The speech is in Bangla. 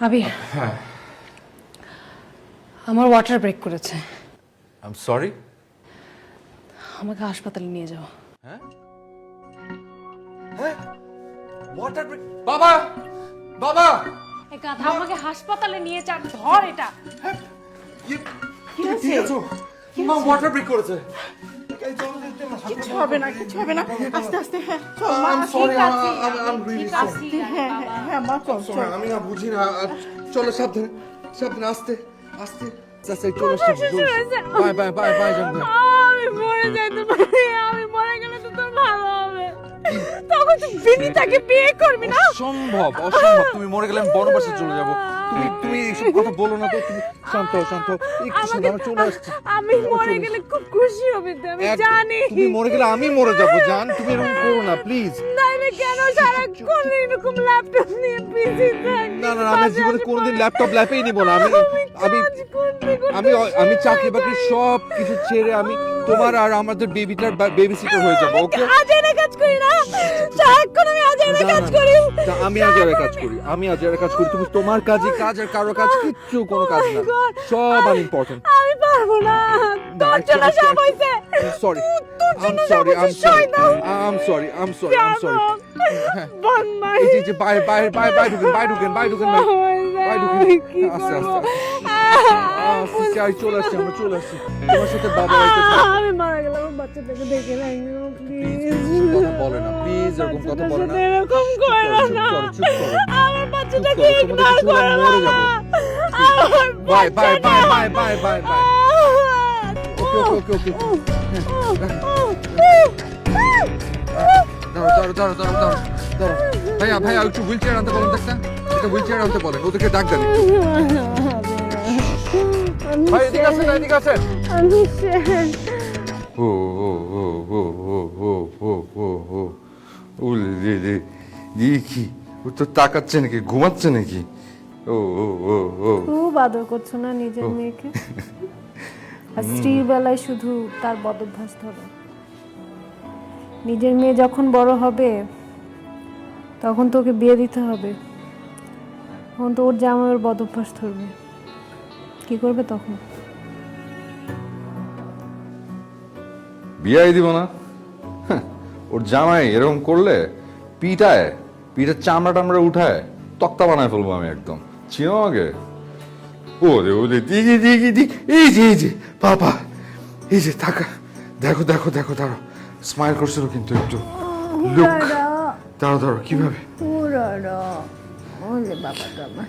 আবির, হ্যাঁ, আমার ওয়াটার ব্রেক করেছে। I am sorry. আমাকে হাসপাতালে নিয়ে যাও। হ্যাঁ হ্যাঁ, ওয়াটার ব্রেক। বাবা বাবা, এই গাধা আমাকে হাসপাতালে নিয়ে যান। ধর এটা। কি হয়েছে? মা ওয়াটার ব্রেক করেছে। কিছু হবে না, কিছু হবে না, আস্তে আস্তে। হ্যাঁ চল মা, আই এম সরি, ঠিক আছে, আই এম রিয়েলি ঠিক আছে, সরি। হ্যাঁ হ্যাঁ মা, চল চল। আমি না বুঝি না। চলো সাবধানে সাবধানে, আস্তে আস্তে আস্তে। চলে আসছে। বাই বাই বাই বাই জান। আমি মরে যাইতে পারি। আমি মরে গেলে তো তোর ভালো হবে। তখন তুই বিনিতাকে বিয়ে করবি না। অসম্ভব অসম্ভব, তুমি মরে গেলে আমি বনবাসে চলে যাব। তুমি তুমি এইসব কথা বলো না তো। তুমি শান্ত হও, শান্ত হও। একটু শান্ত হও, চলে আসছে। আমি মরে গেলে খুব খুশি হবি তুই, আমি জানি। তুমি মরে গেলে আমি মরে যাব জান। তুমি এরকম করো না প্লিজ। নাইলে কেন সারাক্ষণ এরকম ল্যাপটপ নিয়ে বিজি থাকি? না না, আমি জীবনে কোনোদিন ল্যাপেই নিব না। আমি আমি আমি আমি চাকরি বাকরি সব কিছু ছেড়ে আমি তোমার আর আমাদের বেবি সিটার হয়ে যাবো। ওকে, আজ এনে কাজ করি না, সারাক্ষণ আমি আজ এনে কাজ করি। আমি আজের কাজ করি, আমি আজের কাজ করি। তুমি তোমার কাজই কাজ, আর কারো কাজ কিচ্ছু কোনো কাজ না। সব আনইম্পর্টেন্ট। আমি পারবো না, তোর জন্য সব হইছে। সরি, তোর আই এম জন্য সব সরি, আই এম হইছে। সরি, দাও। I am sorry, I am sorry, I am sorry. বদমাই। এই যে বাই ঢুকেন ভাই। কি আস্তে করবো? আস্তে আস্তে চলে আসছি, আমরা চলে আসছি। তোমার সাথে বাবা হইতে আমি মারা গেলাম, আমার বাচ্চাটাকে দেখে রাখো প্লিজ। কথা বলে না প্লিজ, এরকম কথা বলে না। এরকম করো না, চুপ করো। আমার বাচ্চাটাকে চুপ করো, তোমাদের ইগনোর কিছু হলে করো মরে না। যাবো। আমার বাই বাচ্চাটা- ওকে দাঁড়াও। ভাইয়া একটু হুইল চেয়ার আনতে বলেন। দেখতেন এটা হুইল চেয়ার আনতে বলেন, ওদেরকে ডাক দেন। ভাই এদিকে আসেন। আমি শেষ। ও কি, ও তো তাকাচ্ছে নাকি, ঘুমাচ্ছে নাকি? ও খুব আদর করছো না নিজের মেয়েকে? আর স্ত্রীর বেলায় শুধু তার বদভ্যাস ধরো। নিজের মেয়ে যখন বড় হবে তখন তোকে বিয়ে দিতে হবে, তখন তো ওর জামাইয়ের বদভ্যাস ধরবে। কি করবে তখন? বিয়াই দিব না। হ্যাঁ, ওর জামাই এরকম করলে পিঠের চামড়া টামড়া উঠায় তক্তা বানায় ফেলবো আমি একদম। চিনো আমাকে? ওরে দিকে এই যে বাবা, এই যে থাকা। দেখো দাঁড়ো। স্মাইল করছিল কিন্তু একটু। লুক, দাঁড়ো কিভাবে? বাবা